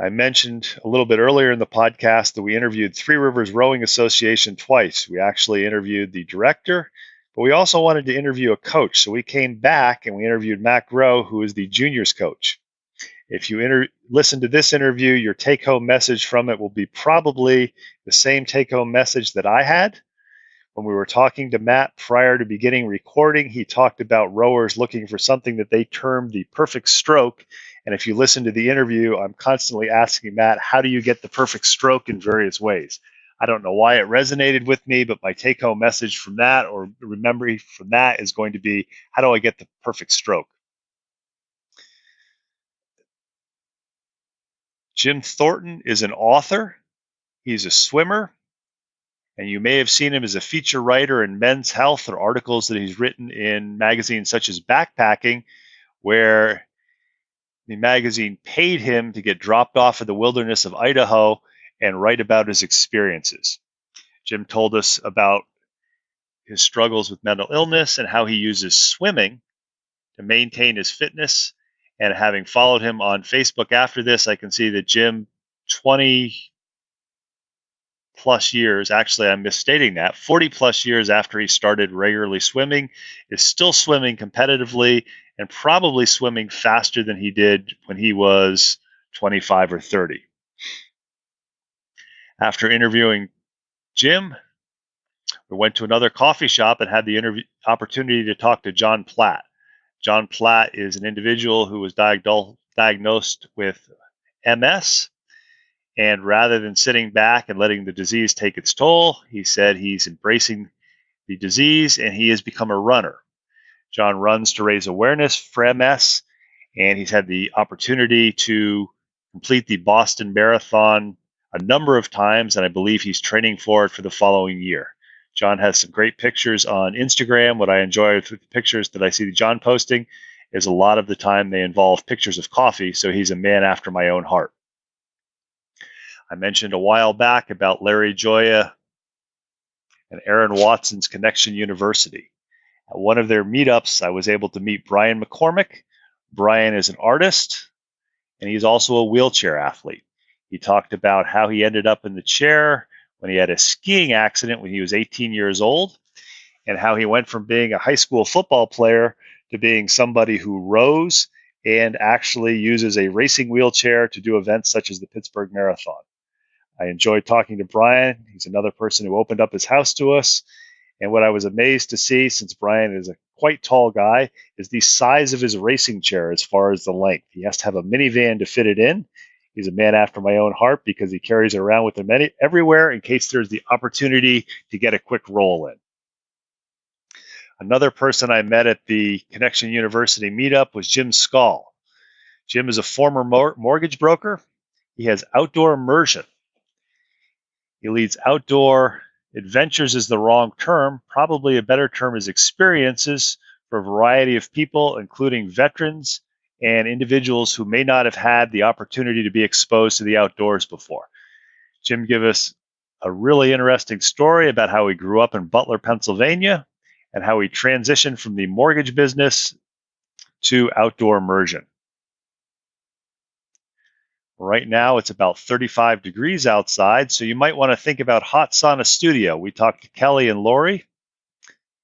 I mentioned a little bit earlier in the podcast that we interviewed Three Rivers Rowing Association twice. We actually interviewed the director, but we also wanted to interview a coach. So we came back and we interviewed Matt Groh, who is the juniors coach. If you listen to this interview, your take-home message from it will be probably the same take-home message that I had. When we were talking to Matt prior to beginning recording, he talked about rowers looking for something that they termed the perfect stroke. And if you listen to the interview, I'm constantly asking Matt, how do you get the perfect stroke in various ways? I don't know why it resonated with me, but my take-home message from that, or remembering from that, is going to be, how do I get the perfect stroke? Jim Thornton is an author. He's a swimmer. And you may have seen him as a feature writer in Men's Health or articles that he's written in magazines such as Backpacking, where the magazine paid him to get dropped off in the wilderness of Idaho and write about his experiences. Jim told us about his struggles with mental illness and how he uses swimming to maintain his fitness. And having followed him on Facebook after this, I can see that Jim, 20 plus years, actually I'm misstating that, 40 plus years after he started regularly swimming, is still swimming competitively and probably swimming faster than he did when he was 25 or 30. After interviewing Jim, we went to another coffee shop and had the opportunity to talk to John Platt. John Platt is an individual who was diagnosed with MS. And rather than sitting back and letting the disease take its toll, he said he's embracing the disease and he has become a runner. John runs to raise awareness for MS, and he's had the opportunity to complete the Boston Marathon a number of times, and I believe he's training for it for the following year. John has some great pictures on Instagram. What I enjoy with the pictures that I see John posting is a lot of the time they involve pictures of coffee, so he's a man after my own heart. I mentioned a while back about Larry Joya and Aaron Watson's Connection University. At one of their meetups, I was able to meet Brian McCormick. Brian is an artist, and he's also a wheelchair athlete. He talked about how he ended up in the chair when he had a skiing accident when he was 18 years old, and how he went from being a high school football player to being somebody who rows and actually uses a racing wheelchair to do events such as the Pittsburgh Marathon. I enjoyed talking to Brian. He's another person who opened up his house to us. And what I was amazed to see, since Brian is a quite tall guy, is the size of his racing chair as far as the length. He has to have a minivan to fit it in. He's a man after my own heart because he carries it around with him everywhere in case there's the opportunity to get a quick roll in. Another person I met at the Connection University meetup was Jim Skall. Jim is a former mortgage broker. He has outdoor immersion. He leads outdoor adventures is the wrong term. Probably a better term is experiences for a variety of people, including veterans and individuals who may not have had the opportunity to be exposed to the outdoors before. Jim gave us a really interesting story about how he grew up in Butler, Pennsylvania, and how he transitioned from the mortgage business to outdoor immersion. Right now, it's about 35 degrees outside, so you might want to think about Hot Sauna Studio. We talked to Kelly and Lori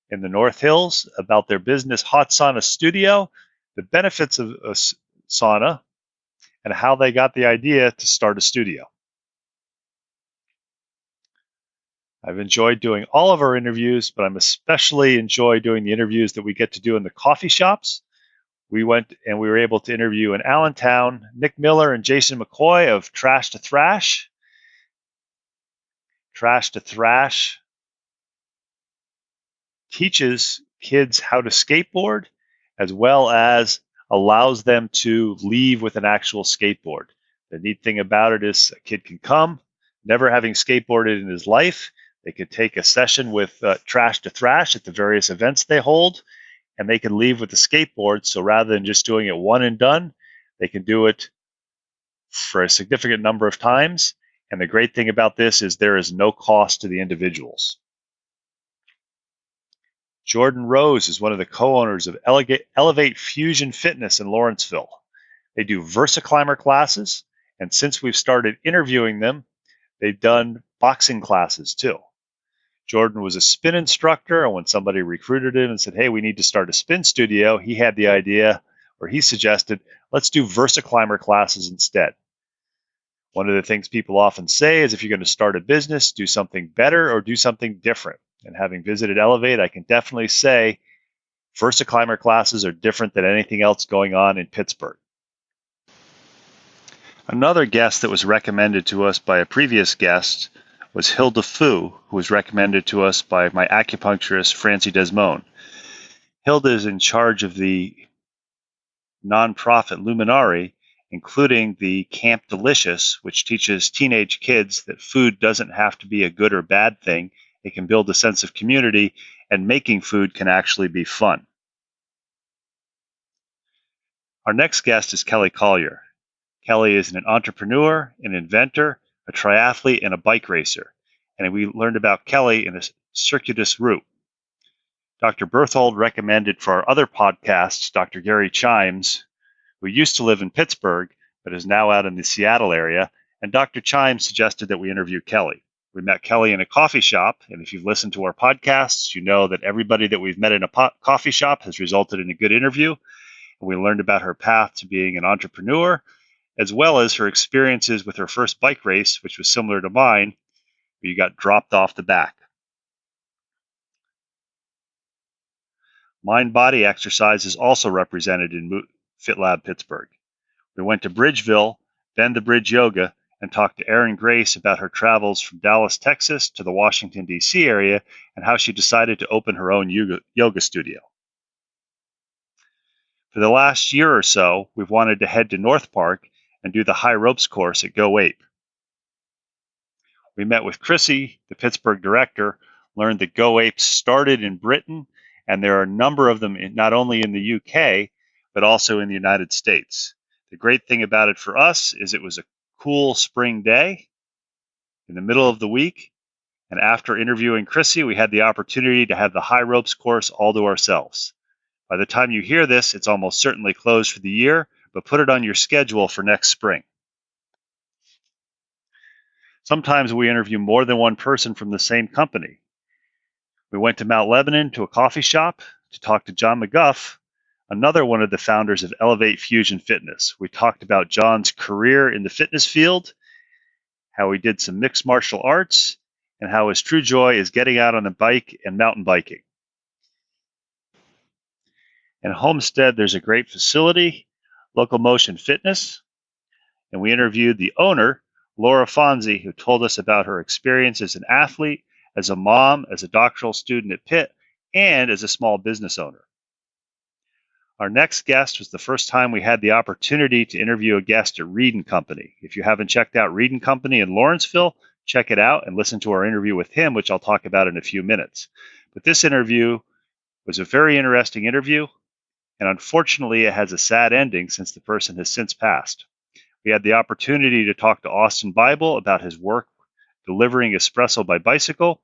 in the North Hills about their business, Hot Sauna Studio, the benefits of a sauna, and how they got the idea to start a studio. I've enjoyed doing all of our interviews, but I'm especially enjoy doing the interviews that we get to do in the coffee shops. We went and we were able to interview in Allentown Nick Miller and Jason McCoy of Trash to Thrash. Trash to Thrash teaches kids how to skateboard as well as allows them to leave with an actual skateboard. The neat thing about it is a kid can come, never having skateboarded in his life. They could take a session with Trash to Thrash at the various events they hold, and they can leave with the skateboard. So rather than just doing it one and done, they can do it for a significant number of times. And the great thing about this is there is no cost to the individuals. Jordan Rose is one of the co-owners of Elevate Fusion Fitness in Lawrenceville. They do VersaClimber classes, And since we've started interviewing them, they've done boxing classes too. Jordan was a spin instructor, and when somebody recruited him and said, hey, we need to start a spin studio, he had the idea, or he suggested, let's do VersaClimber classes instead. One of the things people often say is if you're going to start a business, do something better or do something different. And having visited Elevate, I can definitely say VersaClimber classes are different than anything else going on in Pittsburgh. Another guest that was recommended to us by a previous guest was Hilda Fu, who was recommended to us by my acupuncturist, Francie Desmond. Hilda is in charge of the nonprofit Luminari, including the Camp Delicious, which teaches teenage kids that food doesn't have to be a good or bad thing. It can build a sense of community, and making food can actually be fun. Our next guest is Kelly Collier. Kelly is an entrepreneur, an inventor, a triathlete, and a bike racer. And we learned about Kelly in a circuitous route. Dr. Berthold recommended for our other podcasts, Dr. Gary Chimes, who used to live in Pittsburgh, but is now out in the Seattle area. And Dr. Chimes suggested that we interview Kelly. We met Kelly in a coffee shop, and if you've listened to our podcasts, you know that everybody that we've met in a coffee shop has resulted in a good interview. And we learned about her path to being an entrepreneur, as well as her experiences with her first bike race, which was similar to mine, where you got dropped off the back. Mind-body exercise is also represented in FitLab Pittsburgh. We went to Bridgeville, Bend the Bridge Yoga, and talked to Erin Grace about her travels from Dallas, Texas to the Washington, D.C. area and how she decided to open her own yoga studio. For the last year or so, we've wanted to head to North Park and do the high ropes course at Go Ape. We met with Chrissy, the Pittsburgh director, learned that Go Ape started in Britain, and there are a number of them not only in the UK, but also in the United States. The great thing about it for us is it was a cool spring day in the middle of the week, and after interviewing Chrissy, we had the opportunity to have the high ropes course all to ourselves. By the time you hear this, it's almost certainly closed for the year, but put it on your schedule for next spring. Sometimes we interview more than one person from the same company. We went to Mount Lebanon to a coffee shop to talk to John McGuff, another one of the founders of Elevate Fusion Fitness. We talked about John's career in the fitness field, how he did some mixed martial arts, and how his true joy is getting out on the bike and mountain biking. In Homestead, there's a great facility, Locomotion Fitness, and we interviewed the owner, Laura Fonzi, who told us about her experience as an athlete, as a mom, as a doctoral student at Pitt, and as a small business owner. Our next guest was the first time we had the opportunity to interview a guest at Reed & Company. If you haven't checked out Reed & Company in Lawrenceville, check it out and listen to our interview with him, which I'll talk about in a few minutes. But this interview was a very interesting interview, and unfortunately it has a sad ending since the person has since passed. We had the opportunity to talk to Austin Bible about his work delivering espresso by bicycle,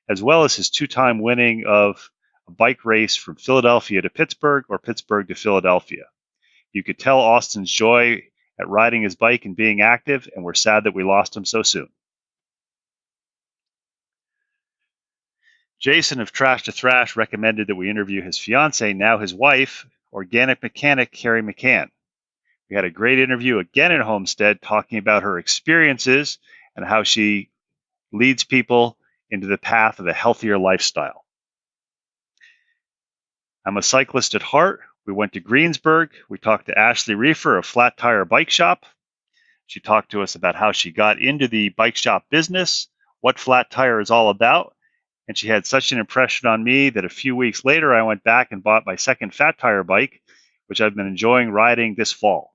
as well as his two-time winning of a bike race from Philadelphia to Pittsburgh or Pittsburgh to Philadelphia. You could tell Austin's joy at riding his bike and being active, and we're sad that we lost him so soon. Jason of Trash to Thrash recommended that we interview his fiancée, now his wife, organic mechanic Carrie McCann. We had a great interview again in Homestead talking about her experiences and how she leads people into the path of a healthier lifestyle. I'm a cyclist at heart. We went to Greensburg. We talked to Ashley Reefer of Flat Tire Bike Shop. She talked to us about how she got into the bike shop business, what Flat Tire is all about, and she had such an impression on me that a few weeks later I went back and bought my second Fat Tire bike, which I've been enjoying riding this fall.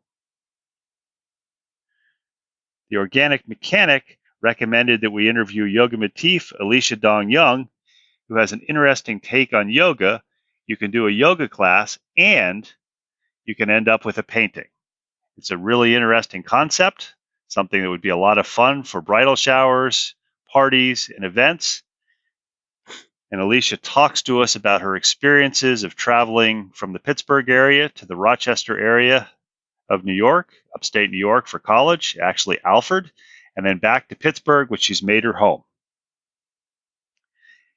The organic mechanic recommended that we interview yoga motif Alicia Dong Young, who has an interesting take on yoga. You can do a yoga class and you can end up with a painting. It's a really interesting concept, something that would be a lot of fun for bridal showers, parties, and events. And Alicia talks to us about her experiences of traveling from the Pittsburgh area to the Rochester area of New York, upstate New York for college, actually Alfred, and then back to Pittsburgh, which she's made her home.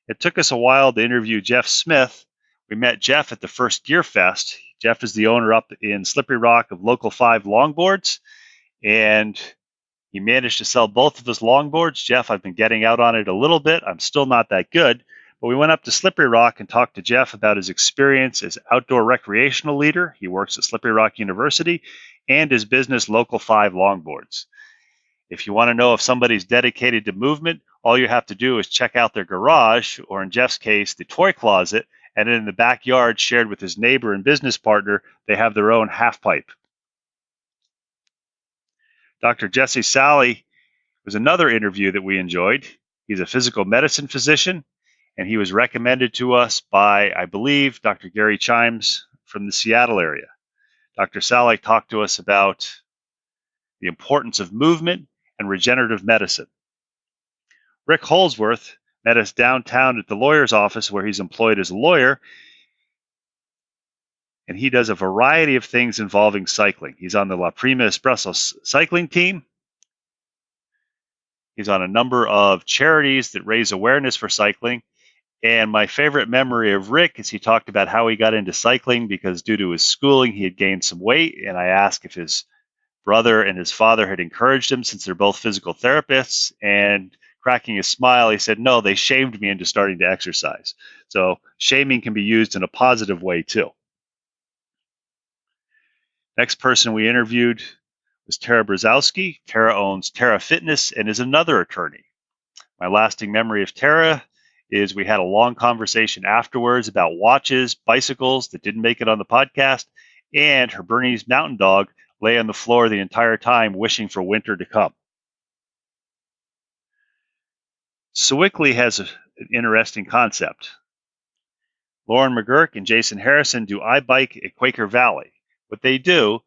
It took us a while to interview Jeff Smith. We met Jeff at the first Gear Fest. Jeff is the owner up in Slippery Rock of Local 5 longboards, and he managed to sell both of his longboards. Jeff, I've been getting out on it a little bit. I'm still not that good. But we went up to Slippery Rock and talked to Jeff about his experience as outdoor recreational leader. He works at Slippery Rock University, and his business, Local 5 Longboards. If you want to know if somebody's dedicated to movement, all you have to do is check out their garage, or in Jeff's case, the toy closet, and in the backyard shared with his neighbor and business partner, they have their own half pipe. Dr. Jesse Sally was another interview that we enjoyed. He's a physical medicine physician, and he was recommended to us by, I believe, Dr. Gary Chimes from the Seattle area. Dr. Sally talked to us about the importance of movement and regenerative medicine. Rick Holsworth met us downtown at the lawyer's office where he's employed as a lawyer, and he does a variety of things involving cycling. He's on the La Prima Espresso cycling team. He's on a number of charities that raise awareness for cycling. And my favorite memory of Rick is he talked about how he got into cycling because due to his schooling, he had gained some weight. And I asked if his brother and his father had encouraged him since they're both physical therapists. And cracking a smile, he said, no, they shamed me into starting to exercise. So shaming can be used in a positive way too. Next person we interviewed was Tara Brzezowski. Tara owns Tara Fitness and is another attorney. My lasting memory of Tara is we had a long conversation afterwards about watches, bicycles that didn't make it on the podcast, and her Bernese Mountain Dog lay on the floor the entire time wishing for winter to come. Sewickley has an interesting concept. Lauren McGurk and Jason Harrison do iBike at Quaker Valley. What they do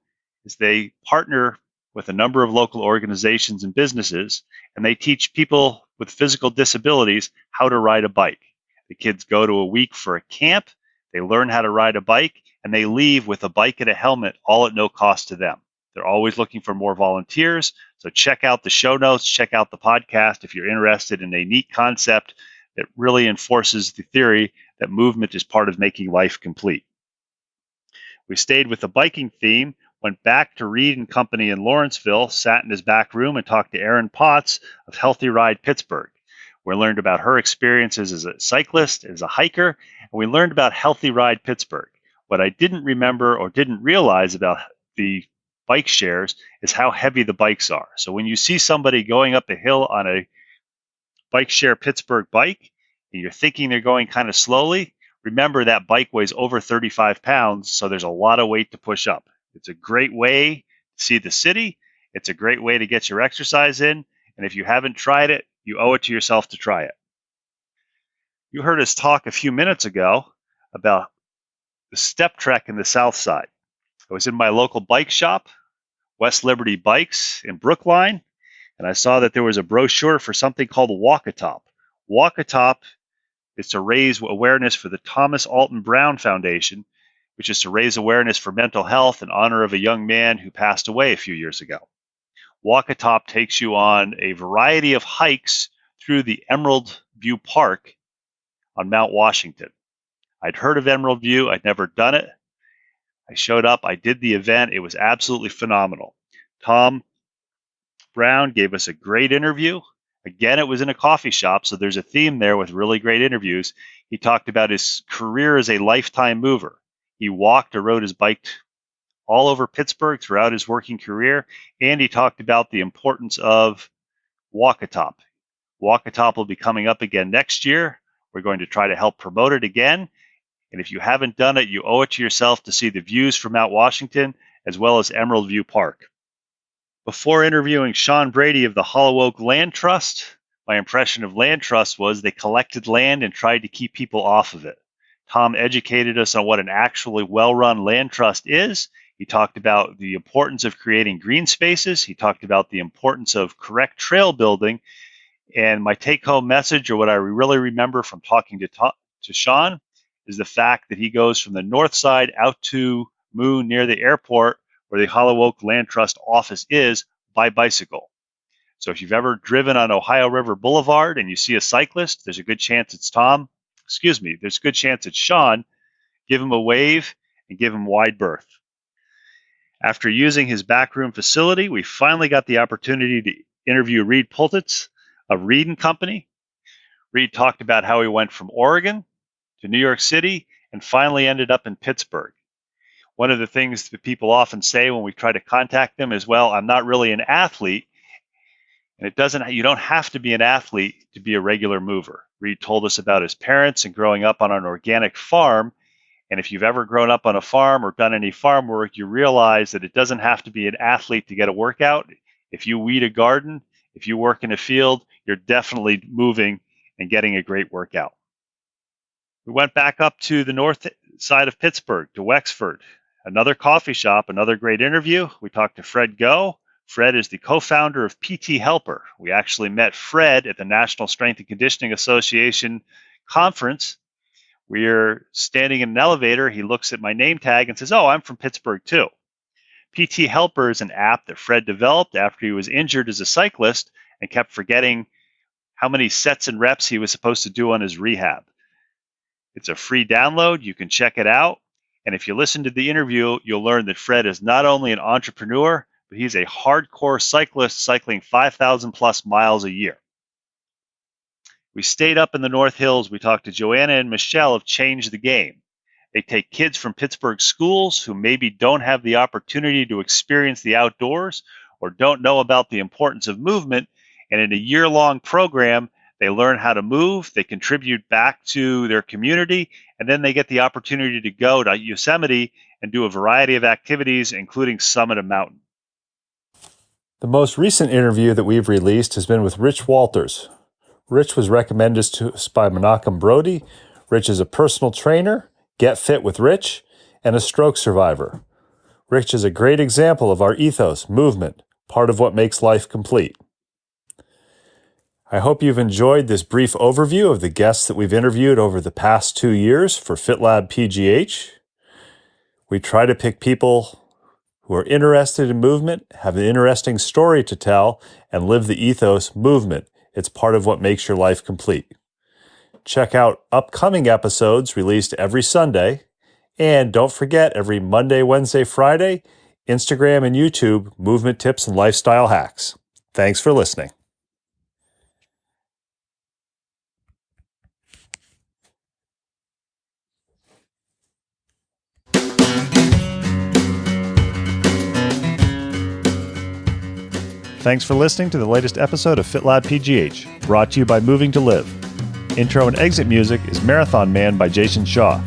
is they partner with a number of local organizations and businesses, and they teach people with physical disabilities how to ride a bike. The kids go to a week for a camp, they learn how to ride a bike, and they leave with a bike and a helmet, all at no cost to them. They're always looking for more volunteers, so check out the show notes, check out the podcast if you're interested in a neat concept that really enforces the theory that movement is part of making life complete. We stayed with the biking theme, went back to Reed and Company in Lawrenceville, sat in his back room and talked to Erin Potts of Healthy Ride Pittsburgh. We learned about her experiences as a cyclist, as a hiker, and we learned about Healthy Ride Pittsburgh. What I didn't remember or didn't realize about the bike shares is how heavy the bikes are. So when you see somebody going up a hill on a bike share Pittsburgh bike, and you're thinking they're going kind of slowly, remember that bike weighs over 35 pounds, so there's a lot of weight to push up. It's a great way to see the city. It's a great way to get your exercise in. And if you haven't tried it, you owe it to yourself to try it. You heard us talk a few minutes ago about the step trek in the Southside. I was in my local bike shop, West Liberty Bikes in Brookline, and I saw that there was a brochure for something called Walk-A-Top. Walk-A-Top is to raise awareness for the Thomas Alton Brown Foundation, which is to raise awareness for mental health in honor of a young man who passed away a few years ago. Walk-A-Top takes you on a variety of hikes through the Emerald View Park on Mount Washington. I'd heard of Emerald View. I'd never done it. I showed up. I did the event. It was absolutely phenomenal. Tom Brown gave us a great interview. Again, it was in a coffee shop, so there's a theme there with really great interviews. He talked about his career as a lifetime mover. He walked or rode his bike all over Pittsburgh throughout his working career, and he talked about the importance of Walk-A-Top. Walk-A-Top will be coming up again next year. We're going to try to help promote it again, and if you haven't done it, you owe it to yourself to see the views from Mount Washington as well as Emerald View Park. Before interviewing Sean Brady of the Hollow Oak Land Trust, my impression of land trusts was they collected land and tried to keep people off of it. Tom educated us on what an actually well-run land trust is. He talked about the importance of creating green spaces. He talked about the importance of correct trail building. And my take-home message, or what I really remember from talking to Sean, is the fact that he goes from the north side out to Moon near the airport, where the Hollow Oak Land Trust office is, by bicycle. So if you've ever driven on Ohio River Boulevard and you see a cyclist, there's a good chance it's there's a good chance it's Sean. Give him a wave and give him wide berth. After using his backroom facility, we finally got the opportunity to interview Reed Pultitz of Reed & Company. Reed talked about how he went from Oregon to New York City and finally ended up in Pittsburgh. One of the things that people often say when we try to contact them is, well, I'm not really an athlete. And you don't have to be an athlete to be a regular mover. Reed told us about his parents and growing up on an organic farm. And if you've ever grown up on a farm or done any farm work, you realize that it doesn't have to be an athlete to get a workout. If you weed a garden, if you work in a field, you're definitely moving and getting a great workout. We went back up to the north side of Pittsburgh, to Wexford, another coffee shop, another great interview. We talked to Fred Go. Fred is the co-founder of PT Helper. We actually met Fred at the National Strength and Conditioning Association conference. We're standing in an elevator. He looks at my name tag and says, "Oh, I'm from Pittsburgh too." PT Helper is an app that Fred developed after he was injured as a cyclist and kept forgetting how many sets and reps he was supposed to do on his rehab. It's a free download. You can check it out. And if you listen to the interview, you'll learn that Fred is not only an entrepreneur, but he's a hardcore cyclist cycling 5,000 plus miles a year. We stayed up in the North Hills. We talked to Joanna and Michelle of Change the Game. They take kids from Pittsburgh schools who maybe don't have the opportunity to experience the outdoors or don't know about the importance of movement. And in a year-long program, they learn how to move, they contribute back to their community, and then they get the opportunity to go to Yosemite and do a variety of activities, including summit a mountain. The most recent interview that we've released has been with Rich Walters. Rich was recommended to us by Menachem Brody. Rich is a personal trainer, Get Fit with Rich, and a stroke survivor. Rich is a great example of our ethos, movement, part of what makes life complete. I hope you've enjoyed this brief overview of the guests that we've interviewed over the past 2 years for FitLabPGH. We try to pick people who are interested in movement, have an interesting story to tell, and live the ethos movement. It's part of what makes your life complete. Check out upcoming episodes released every Sunday. And don't forget, every Monday, Wednesday, Friday, Instagram and YouTube, movement tips and lifestyle hacks. Thanks for listening. Thanks for listening to the latest episode of FitLabPGH, brought to you by Moving to Live. Intro and exit music is Marathon Man by Jason Shaw.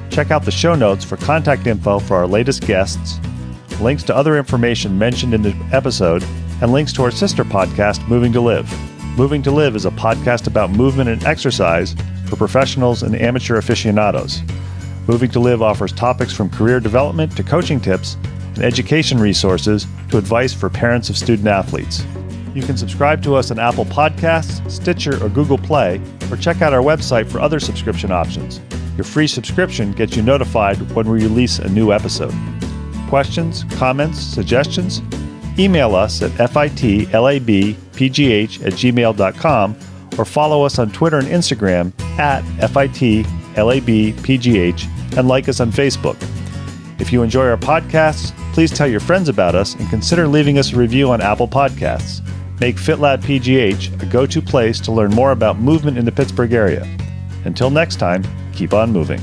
Check out the show notes for contact info for our latest guests, links to other information mentioned in the episode, and links to our sister podcast, Moving to Live. Moving to Live is a podcast about movement and exercise for professionals and amateur aficionados. Moving to Live offers topics from career development to coaching tips and education resources to advice for parents of student athletes. You can subscribe to us on Apple Podcasts, Stitcher, or Google Play, or check out our website for other subscription options. Your free subscription gets you notified when we release a new episode. Questions, comments, suggestions? Email us at fitlabpgh@gmail.com or follow us on Twitter and Instagram at fitlabpgh and like us on Facebook. If you enjoy our podcasts, please tell your friends about us and consider leaving us a review on Apple Podcasts. Make FitLabPGH a go-to place to learn more about movement in the Pittsburgh area. Until next time, keep on moving.